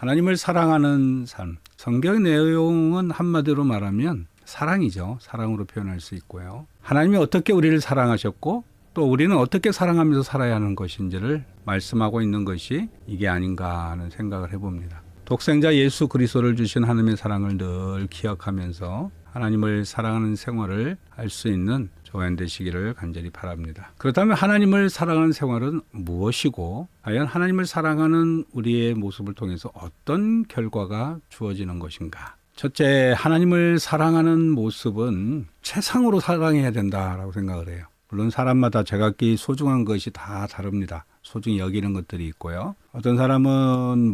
하나님을 사랑하는 삶. 성경 내용은 한마디로 말하면 사랑이죠. 사랑으로 표현할 수 있고요. 하나님이 어떻게 우리를 사랑하셨고 또 우리는 어떻게 사랑하면서 살아야 하는 것인지를 말씀하고 있는 것이 이게 아닌가 하는 생각을 해봅니다. 독생자 예수 그리스도를 주신 하나님의 사랑을 늘 기억하면서 하나님을 사랑하는 생활을 할 수 있는 저와 되시기를 간절히 바랍니다. 그렇다면 하나님을 사랑하는 생활은 무엇이고 과연 하나님을 사랑하는 우리의 모습을 통해서 어떤 결과가 주어지는 것인가? 첫째, 하나님을 사랑하는 모습은 최상으로 사랑해야 된다라고 생각을 해요. 물론 사람마다 제각기 소중한 것이 다 다릅니다. 소중히 여기는 것들이 있고요. 어떤 사람은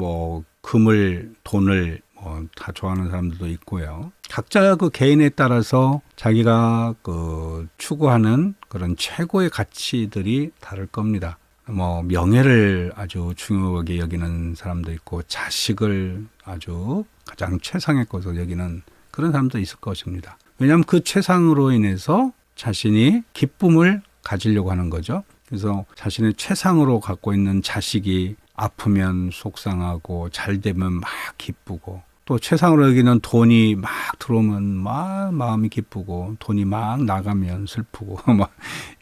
금을, 돈을 다 좋아하는 사람들도 있고요. 각자 그 개인에 따라서 자기가 추구하는 그런 최고의 가치들이 다를 겁니다. 명예를 아주 중요하게 여기는 사람도 있고, 자식을 아주 가장 최상의 것으로 여기는 그런 사람도 있을 것입니다. 왜냐하면 그 최상으로 인해서 자신이 기쁨을 가지려고 하는 거죠. 그래서 자신의 최상으로 갖고 있는 자식이 아프면 속상하고 잘 되면 막 기쁘고, 또 최상으로 여기는 돈이 막 들어오면 막 마음이 기쁘고, 돈이 막 나가면 슬프고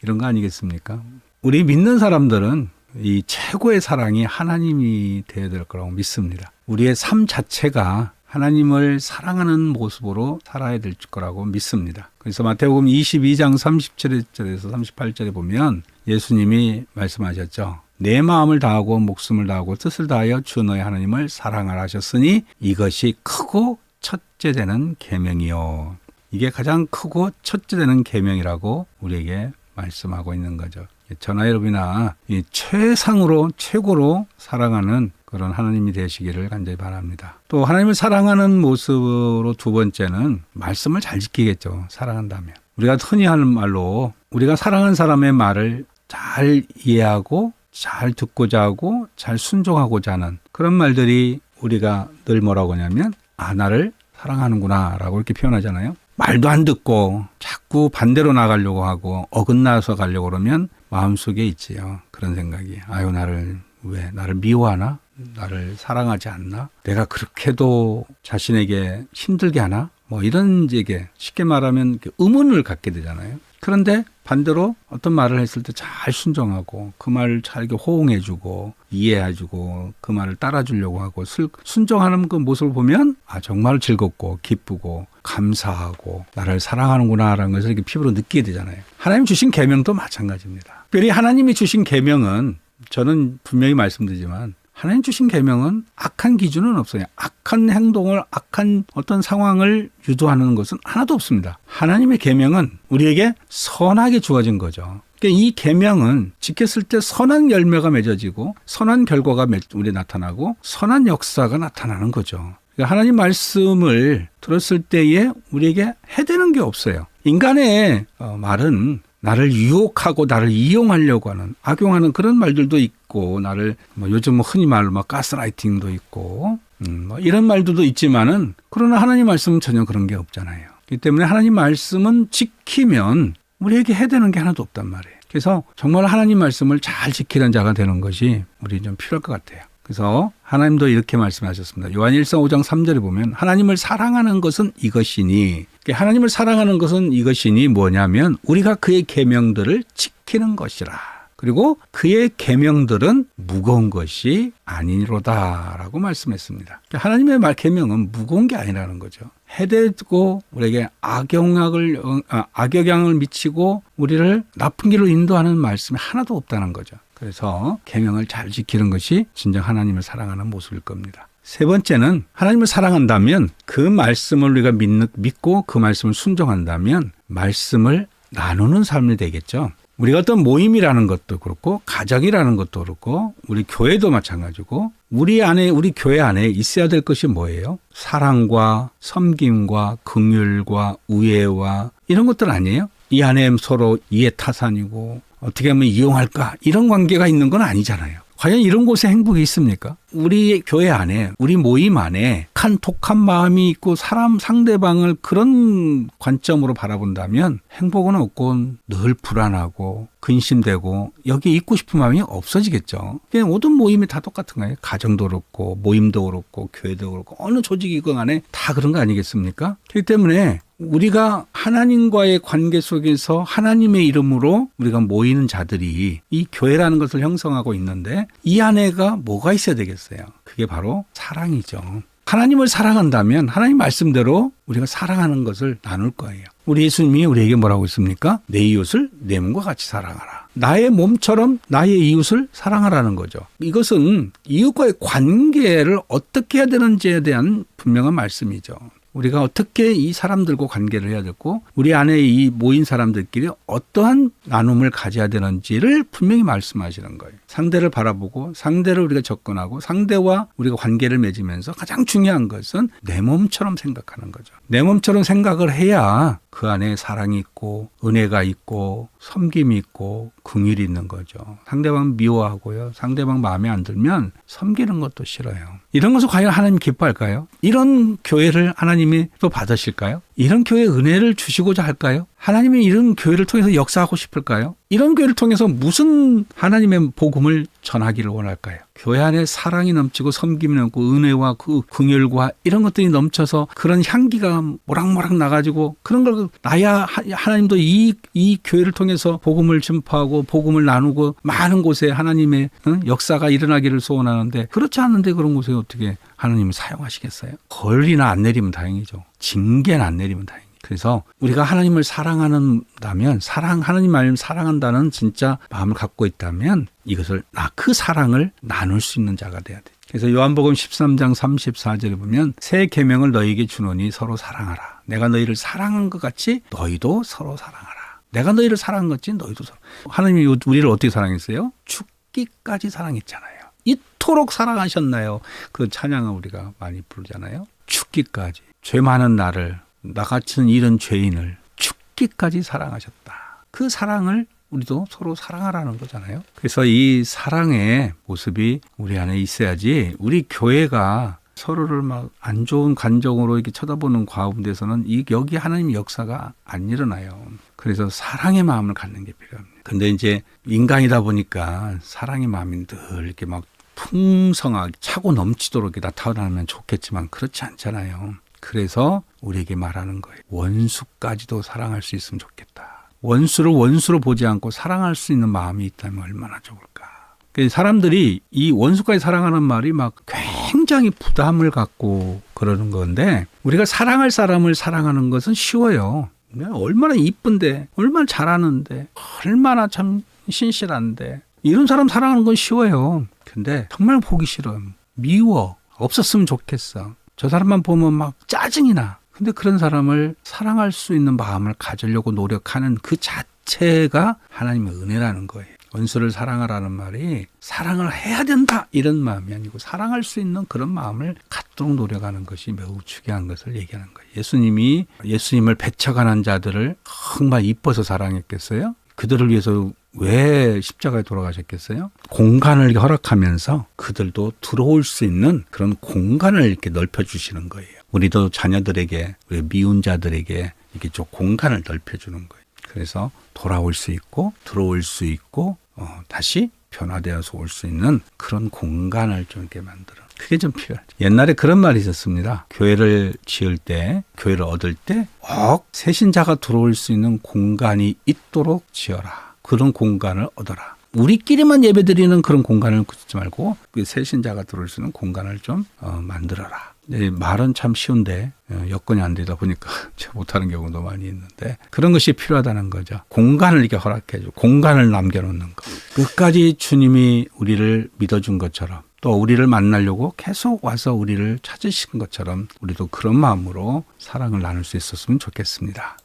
이런 거 아니겠습니까? 우리 믿는 사람들은 이 최고의 사랑이 하나님이 되어야 될 거라고 믿습니다. 우리의 삶 자체가 하나님을 사랑하는 모습으로 살아야 될 거라고 믿습니다. 그래서 마태복음 22장 37절에서 38절에 보면 예수님이 말씀하셨죠. 내 마음을 다하고 목숨을 다하고 뜻을 다하여 주 너의 하나님을 사랑하라 하셨으니 이것이 크고 첫째 되는 계명이요. 이게 가장 크고 첫째 되는 계명이라고 우리에게 말씀하고 있는 거죠. 저나 여러분이나 이 최상으로 최고로 사랑하는 그런 하나님이 되시기를 간절히 바랍니다. 또 하나님을 사랑하는 모습으로 두 번째는 말씀을 잘 지키겠죠. 사랑한다면. 우리가 흔히 하는 말로 우리가 사랑하는 사람의 말을 잘 이해하고 잘 듣고자 하고 잘 순종하고자 하는 그런 말들이 우리가 늘 뭐라고 하냐면 나를 사랑하는구나 라고 이렇게 표현하잖아요. 말도 안 듣고 자꾸 반대로 나가려고 하고 어긋나서 가려고 그러면 마음속에 있지요. 그런 생각이. 나를 미워하나? 나를 사랑하지 않나? 내가 그렇게도 자신에게 힘들게 하나? 이런 얘기, 쉽게 말하면 의문을 갖게 되잖아요. 그런데 반대로 어떤 말을 했을 때 잘 순종하고 그 말을 잘 호응해주고 이해해주고 그 말을 따라주려고 하고 순종하는 그 모습을 보면 정말 즐겁고 기쁘고 감사하고 나를 사랑하는구나라는 것을 이렇게 피부로 느끼게 되잖아요. 하나님 주신 계명도 마찬가지입니다. 특별히 하나님이 주신 계명은 저는 분명히 말씀드리지만 하나님 주신 계명은 악한 기준은 없어요. 악한 행동을, 악한 어떤 상황을 유도하는 것은 하나도 없습니다. 하나님의 계명은 우리에게 선하게 주어진 거죠. 그러니까 이 계명은 지켰을 때 선한 열매가 맺어지고 선한 결과가 우리에 나타나고 선한 역사가 나타나는 거죠. 그러니까 하나님 말씀을 들었을 때에 우리에게 해대는 게 없어요. 인간의 말은 나를 유혹하고 나를 이용하려고 하는, 악용하는 그런 말들도 있고, 나를 요즘 흔히 말로 가스라이팅도 있고, 이런 말들도 있지만은, 그러나 하나님 말씀은 전혀 그런 게 없잖아요. 그렇기 때문에 하나님 말씀은 지키면 우리에게 해대는 게 하나도 없단 말이에요. 그래서 정말 하나님 말씀을 잘 지키는 자가 되는 것이 우리 좀 필요할 것 같아요. 그래서 하나님도 이렇게 말씀하셨습니다. 요한일서 5장 3절에 보면 하나님을 사랑하는 것은 이것이니, 하나님을 사랑하는 것은 이것이니 뭐냐면 우리가 그의 계명들을 지키는 것이라. 그리고 그의 계명들은 무거운 것이 아니로다라고 말씀했습니다. 하나님의 계명은 무거운 게 아니라는 거죠. 해대고 우리에게 악영향을 미치고 우리를 나쁜 길로 인도하는 말씀이 하나도 없다는 거죠. 그래서 계명을 잘 지키는 것이 진정 하나님을 사랑하는 모습일 겁니다. 세 번째는 하나님을 사랑한다면 그 말씀을 우리가 믿고 그 말씀을 순종한다면 말씀을 나누는 삶이 되겠죠. 우리가 어떤 모임이라는 것도 그렇고 가정이라는 것도 그렇고 우리 교회도 마찬가지고 우리 교회 안에 있어야 될 것이 뭐예요? 사랑과 섬김과 긍휼과 우애와 이런 것들 아니에요? 이 안에 서로 이해타산이고 어떻게 하면 이용할까? 이런 관계가 있는 건 아니잖아요. 과연 이런 곳에 행복이 있습니까? 우리 교회 안에, 우리 모임 안에 악한 독한 마음이 있고 사람 상대방을 그런 관점으로 바라본다면 행복은 없고 늘 불안하고 근심되고 여기 있고 싶은 마음이 없어지겠죠. 그냥 모든 모임이 다 똑같은 거예요. 가정도 그렇고 모임도 그렇고 교회도 그렇고 어느 조직이건 간에 다 그런 거 아니겠습니까? 그렇기 때문에 우리가 하나님과의 관계 속에서 하나님의 이름으로 우리가 모이는 자들이 이 교회라는 것을 형성하고 있는데 이 안에가 뭐가 있어야 되겠어요? 그게 바로 사랑이죠. 하나님을 사랑한다면 하나님 말씀대로 우리가 사랑하는 것을 나눌 거예요. 우리 예수님이 우리에게 뭐라고 했습니까? 내 이웃을 내 몸과 같이 사랑하라. 나의 몸처럼 나의 이웃을 사랑하라는 거죠. 이것은 이웃과의 관계를 어떻게 해야 되는지에 대한 분명한 말씀이죠. 우리가 어떻게 이 사람들과 관계를 해야 되고 우리 안에 이 모인 사람들끼리 어떠한 나눔을 가져야 되는지를 분명히 말씀하시는 거예요. 상대를 바라보고 상대를 우리가 접근하고 상대와 우리가 관계를 맺으면서 가장 중요한 것은 내 몸처럼 생각하는 거죠. 내 몸처럼 생각을 해야 그 안에 사랑이 있고 은혜가 있고 섬김이 있고 긍휼이 있는 거죠. 상대방 미워하고요. 상대방 마음에 안 들면 섬기는 것도 싫어요. 이런 것을 과연 하나님 기뻐할까요? 이런 교회를 하나님이 또 받으실까요? 이런 교회에 은혜를 주시고자 할까요? 하나님이 이런 교회를 통해서 역사하고 싶을까요? 이런 교회를 통해서 무슨 하나님의 복음을 전하기를 원할까요? 교회 안에 사랑이 넘치고 섬김이 넘고 은혜와 그 긍휼과 이런 것들이 넘쳐서 그런 향기가 모락모락 나가지고 그런 걸 나야 하나님도 이 교회를 통해서 복음을 전파하고 복음을 나누고 많은 곳에 하나님의 역사가 일어나기를 소원하는데 그렇지 않은데 그런 곳에 어떻게 하나님을 사용하시겠어요? 벌이나 안 내리면 다행이죠. 징계는 안 내리면 다행이죠. 그래서 우리가 하나님을 사랑한다면 하나님 말씀 사랑한다는 진짜 마음을 갖고 있다면 이것을 그 사랑을 나눌 수 있는 자가 돼야 돼. 그래서 요한복음 13장 34절에 보면 새 계명을 너희에게 주노니 서로 사랑하라. 내가 너희를 사랑한 것 같이 너희도 서로 사랑하라. 내가 너희를 사랑한 것 같이 너희도 서로. 하나님이 우리를 어떻게 사랑했어요? 죽기까지 사랑했잖아요. 이토록 사랑하셨나요? 그 찬양을 우리가 많이 부르잖아요. 죽기까지. 죄 많은 나를 나 같은 이런 죄인을 죽기까지 사랑하셨다. 그 사랑을 우리도 서로 사랑하라는 거잖아요. 그래서 이 사랑의 모습이 우리 안에 있어야지 우리 교회가 서로를 막 안 좋은 관정으로 이렇게 쳐다보는 가운데서는 여기 하나님의 역사가 안 일어나요. 그래서 사랑의 마음을 갖는 게 필요합니다. 근데 이제 인간이다 보니까 사랑의 마음이 늘 이렇게 막 풍성하게 차고 넘치도록 이렇게 나타나면 좋겠지만 그렇지 않잖아요. 그래서 우리에게 말하는 거예요. 원수까지도 사랑할 수 있으면 좋겠다. 원수를 원수로 보지 않고 사랑할 수 있는 마음이 있다면 얼마나 좋을까. 사람들이 이 원수까지 사랑하는 말이 막 굉장히 부담을 갖고 그러는 건데 우리가 사랑할 사람을 사랑하는 것은 쉬워요. 얼마나 이쁜데 얼마나 잘하는데 얼마나 참 신실한데 이런 사람 사랑하는 건 쉬워요. 근데 정말 보기 싫어요. 미워. 없었으면 좋겠어. 저 사람만 보면 막 짜증이 나. 근데 그런 사람을 사랑할 수 있는 마음을 가지려고 노력하는 그 자체가 하나님의 은혜라는 거예요. 원수를 사랑하라는 말이 사랑을 해야 된다 이런 마음이 아니고 사랑할 수 있는 그런 마음을 갖도록 노력하는 것이 매우 중요한 것을 얘기하는 거예요. 예수님을 배척하는 자들을 정말 이뻐서 사랑했겠어요? 그들을 위해서 왜 십자가에 돌아가셨겠어요? 공간을 허락하면서 그들도 들어올 수 있는 그런 공간을 이렇게 넓혀주시는 거예요. 우리도 자녀들에게, 우리 미운 자들에게 이렇게 좀 공간을 넓혀주는 거예요. 그래서 돌아올 수 있고 들어올 수 있고 다시 변화되어서 올 수 있는 그런 공간을 좀 이렇게 만들어. 그게 좀 필요하죠. 옛날에 그런 말이 있었습니다. 교회를 지을 때, 교회를 얻을 때 새신자가 들어올 수 있는 공간이 있도록 지어라. 그런 공간을 얻어라. 우리끼리만 예배드리는 그런 공간을 굳지 말고 그 새신자가 들어올 수 있는 공간을 좀 만들어라. 말은 참 쉬운데 여건이 안 되다 보니까 못하는 경우도 많이 있는데 그런 것이 필요하다는 거죠. 공간을 이렇게 허락해주고 공간을 남겨놓는 것. 끝까지 주님이 우리를 믿어준 것처럼 또 우리를 만나려고 계속 와서 우리를 찾으신 것처럼 우리도 그런 마음으로 사랑을 나눌 수 있었으면 좋겠습니다.